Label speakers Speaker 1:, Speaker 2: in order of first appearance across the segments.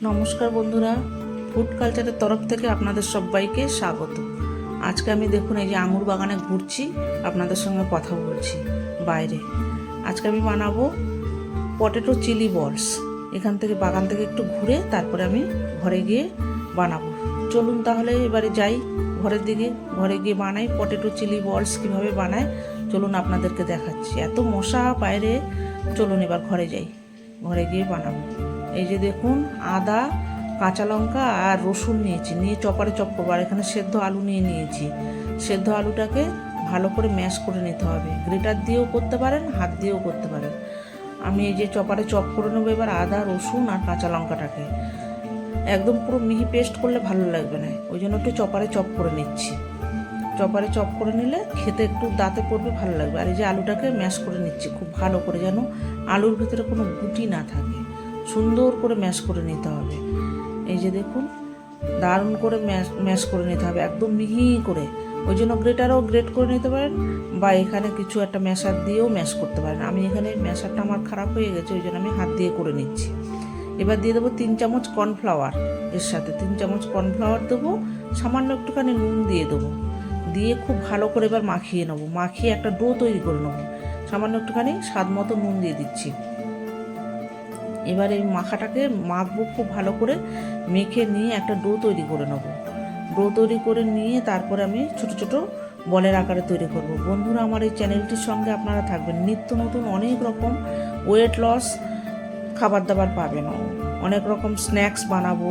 Speaker 1: নমস্কার বন্ধুরা, ফুড কালচারের তরফ থেকে আপনাদের সবাইকে স্বাগত। আজকে আমি দেখুন এই যে আঙুর বাগানে ঘুরছি, আপনাদের সঙ্গে কথা বলছি বাইরে। আজকে আমি বানাবো পটেটো চিলি বলস। এখান থেকে বাগান থেকে একটু ঘুরে তারপরে আমি ঘরে গিয়ে বানাবো। চলুন তাহলে এবারে যাই ঘরের দিকে, ঘরে গিয়ে বানাই পটেটো চিলি বলস। কীভাবে বানায় চলুন আপনাদেরকে দেখাচ্ছি। এত মশা বাইরে, চলুন এবার ঘরে যাই, ঘরে গিয়ে বানাবো। এই যে দেখুন, আদা, কাঁচা লঙ্কা আর রসুন নিয়েছি, নিয়ে চপারে চপ করবো। আর এখানে সেদ্ধ আলু নিয়েছি। সেদ্ধ আলুটাকে ভালো করে ম্যাশ করে নিতে হবে। গ্রেটার দিয়েও করতে পারেন, হাত দিয়েও করতে পারেন। আমি এই যে চপারে চপ করে নেবো এবার আদা, রসুন আর কাঁচা লঙ্কাটাকে। একদম পুরো মিহি পেস্ট করলে ভালো লাগবে না, ওই জন্য একটু চপারে চপ করে নিচ্ছি। চপারে চপ করে নিলে খেতে একটু দাঁতে পড়বে, ভালো লাগবে। আর এই যে আলুটাকে ম্যাশ করে নিচ্ছি খুব ভালো করে, যেন আলুর ভিতরে কোনো গুটি না থাকে। সুন্দর করে ম্যাশ করে নিতে হবে। এই যে দেখুন, দারুণ করে ম্যাশ করে নিতে হবে, একদম মিহি করে। ওই জন্য গ্রেটারও গ্রেট করে নিতে পারেন, বা এখানে কিছু একটা ম্যাশার দিয়েও ম্যাশ করতে পারেন। আমি এখানে ম্যাশারটা আমার খারাপ হয়ে গেছে, ওই জন্য আমি হাত দিয়ে করে নিচ্ছি। এবার দিয়ে দেবো 3 চামচ কর্নফ্লাওয়ার। এর সাথে 3 চামচ কর্নফ্লাওয়ার দেবো, সামান্য একটুখানি নুন দিয়ে দেবো। দিয়ে খুব ভালো করে এবার মাখিয়ে নেবো। মাখিয়ে একটা ডো তৈরি করে নেবো। সামান্য একটুখানি স্বাদ মতো নুন দিয়ে দিচ্ছি। এবার এই মাখাটাকে মাখবো খুব ভালো করে, মেখে নিয়ে একটা ডো তৈরি করে নেব। ডো তৈরি করে নিয়ে তারপরে আমি ছোট ছোট বলের আকারে তৈরি করব। বন্ধুরা, আমার এই চ্যানেলটির সঙ্গে আপনারা থাকবেন, নিত্য নতুন অনেক রকম ওয়েট লস খাবার দাবার পাবেন। অনেক রকম স্ন্যাক্স বানাবো,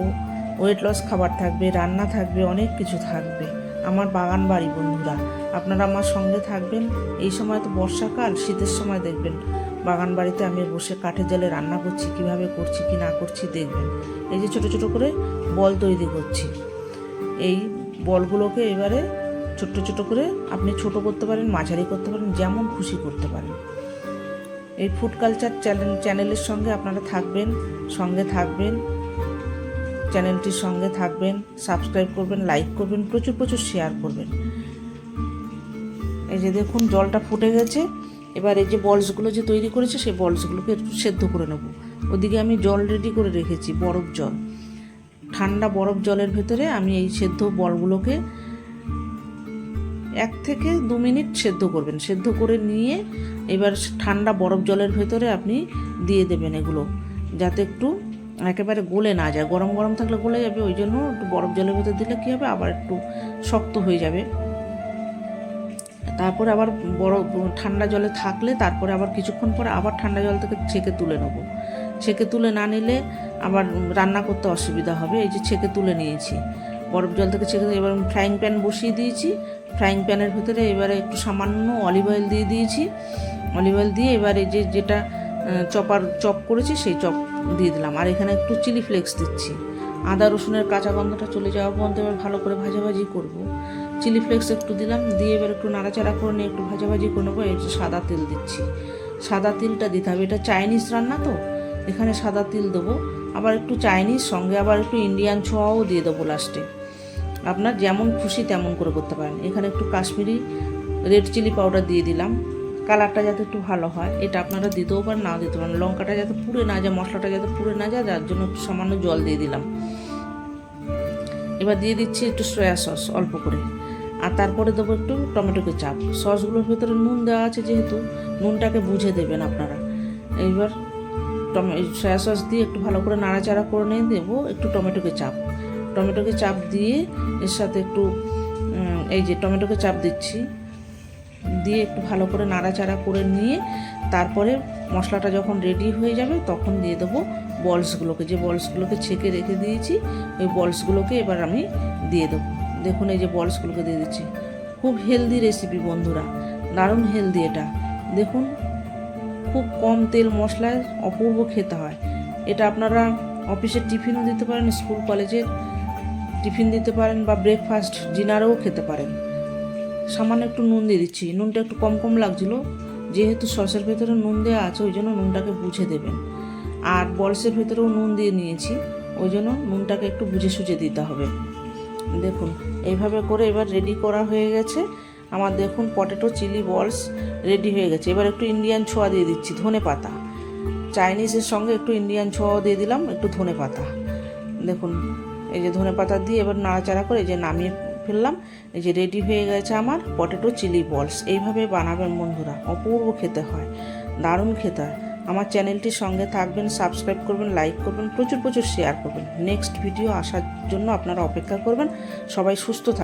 Speaker 1: ওয়েট লস খাবার থাকবে, রান্না থাকবে, অনেক কিছু থাকবে। আমার বাগান বাড়ি বন্ধুরা, আপনারা আমার সঙ্গে থাকবেন। এই সময় তো বর্ষাকাল, শীতের সময় দেখবেন বাগান বাড়িতে আমি বসে কাঠের জালে রান্না করছি, কিভাবে করছি কি না করছি দেখবেন। এই যে ছোট ছোট করে বল তৈরি করছি। এই বলগুলোকে এবারে ছোট্ট ছোট করে আপনি ছোট করতে পারেন, মাঝারি করতে পারেন, যেমন খুশি করতে পারেন। এই ফুড কালচার চ্যানেলের সঙ্গে আপনারা থাকবেন, সঙ্গে থাকবেন, চ্যানেলটির সঙ্গে থাকবেন, সাবস্ক্রাইব করবেন, লাইক করবেন, প্রচুর প্রচুর শেয়ার করবেন। এই যে দেখুন, জলটা ফুটে গেছে। এবার এই যে বলসগুলো যে তৈরি করেছে, সেই বলসগুলোকে একটু সেদ্ধ করে নেব। ওদিকে আমি জল রেডি করে রেখেছি, বরফ জল। ঠান্ডা বরফ জলের ভেতরে আমি এই সেদ্ধ বলগুলোকে 1 থেকে 2 মিনিট সেদ্ধ করবেন। সেদ্ধ করে নিয়ে এবার ঠান্ডা বরফ জলের ভেতরে আপনি দিয়ে দেবেন এগুলো, যাতে একটু একেবারে গলে না যায়। গরম গরম থাকলে গলে যাবে, ওই জন্য একটু বরফ জলের ভেতর দিলে কী হবে, আবার একটু শক্ত হয়ে যাবে। তারপরে আবার ঠান্ডা জলে থাকলে তারপরে আবার কিছুক্ষণ পরে আবার ঠান্ডা জল থেকে ছেঁকে তুলে নেব। ছেঁকে তুলে না নিলে আবার রান্না করতে অসুবিধা হবে। এই যে ছেঁকে তুলে নিয়েছি বরফ জল থেকে ছেঁকে। এবার ফ্রাইং প্যান বসিয়ে দিয়েছি। ফ্রাইং প্যানের ভিতরে এবারে একটু সামান্য অলিভ অয়েল দিয়ে দিয়েছি। অলিভ অয়েল দিয়ে এবার এই যে যেটা চপ করেছি সেই চপ দিয়ে দিলাম। আর এখানে একটু চিলি ফ্লেক্স দিচ্ছি। আদা রসুনের কাঁচা গন্ধটা চলে যাওয়া পর্যন্ত এবার ভালো করে ভাজাভাজি করব। চিলি ফ্লেক্স একটু দিলাম, দিয়ে এবার একটু নাড়াচাড়া করে নিয়ে একটু ভাজাভাজি করে নেবো। এই যে সাদা তেল দিচ্ছি, সাদা তিলটা দিতে হবে। এটা চাইনিজ রান্না তো, এখানে সাদা তিল দেবো। আবার একটু চাইনিজ, সঙ্গে আবার একটু ইন্ডিয়ান ছোঁয়াও দিয়ে দেবো লাস্টে। আপনার যেমন খুশি তেমন করে করতে পারেন। এখানে একটু কাশ্মীরি রেড চিলি পাউডার দিয়ে দিলাম, কালারটা যাতে একটু ভালো হয়। এটা আপনারা দিতেও পারেন, নাও দিতে পারেন। লঙ্কাটা যাতে পুড়ে না যায়, মশলাটা যাতে পুড়ে না যায়, যার জন্য একটু সামান্য জল দিয়ে দিলাম। এবার দিয়ে দিচ্ছি একটু সয়া সস অল্প করে। আর তারপরে দেবো একটু টমেটো কেচাপ। সসগুলোর ভেতরে নুন দেওয়া আছে, যেহেতু নুনটাকে বুঝে দেবেন আপনারা। এইবার সয়া সস দিয়ে একটু ভালো করে নাড়াচাড়া করে নিয়ে দেবো একটু টমেটো কেচাপ দিয়ে এর সাথে একটু এই যে টমেটো কেচাপ দিচ্ছি, দিয়ে একটু ভালো করে নাড়াচাড়া করে নিয়ে তারপরে মশলাটা যখন রেডি হয়ে যাবে তখন দিয়ে দেবো বলসগুলোকে। যে বলসগুলোকে ছেঁকে রেখে দিয়েছি, ওই বলসগুলোকে এবার আমি দিয়ে দেবো। দেখুন, এই যে বলসগুলোকে দিয়ে দিচ্ছি। খুব হেলদি রেসিপি বন্ধুরা, দারুণ হেলদি এটা। দেখুন, খুব কম তেল মশলায় অপূর্ব খেতে হয় এটা। আপনারা অফিসের টিফিনও দিতে পারেন, স্কুল কলেজের টিফিন দিতে পারেন, বা ব্রেকফাস্ট ডিনারেও খেতে পারেন। সামান্য একটু নুন দিয়ে দিচ্ছি। নুনটা একটু কম কম লাগছিলো, যেহেতু সসের ভেতরে নুন দেওয়া আছে ওই জন্য নুনটাকে বুঝে দেবেন। আর বলসের ভেতরেও নুন দিয়ে নিয়েছি, ওই জন্য নুনটাকে একটু বুঝে সুঝে দিতে হবে। দেখুন, এইভাবে করে এবার রেডি করা হয়ে গেছে আমার। দেখুন, পটেটো চিলি বলস রেডি হয়ে গেছে। এবার একটু ইন্ডিয়ান ছোঁয়া দিয়ে দিচ্ছি, ধনে পাতা। চাইনিজের সঙ্গে একটু ইন্ডিয়ান ছোঁয়াও দিয়ে দিলাম, একটু ধনে পাতা। দেখুন এই যে ধনেপাতা দিয়ে এবার নাড়াচাড়া করে এই যে নামিয়ে ফেললাম। এই যে রেডি হয়ে গেছে আমার পটেটো চিলি বলস। এইভাবে বানাবেন বন্ধুরা, অপূর্ব খেতে হয়, দারুণ খেতে হয়। আমার চ্যানেলটির সঙ্গে থাকবেন, সাবস্ক্রাইব করবেন, লাইক করবেন, প্রচুর প্রচুর শেয়ার করবেন। নেক্সট ভিডিও আসার জন্য আপনারা অপেক্ষা করবেন। সবাই সুস্থ থাকবেন।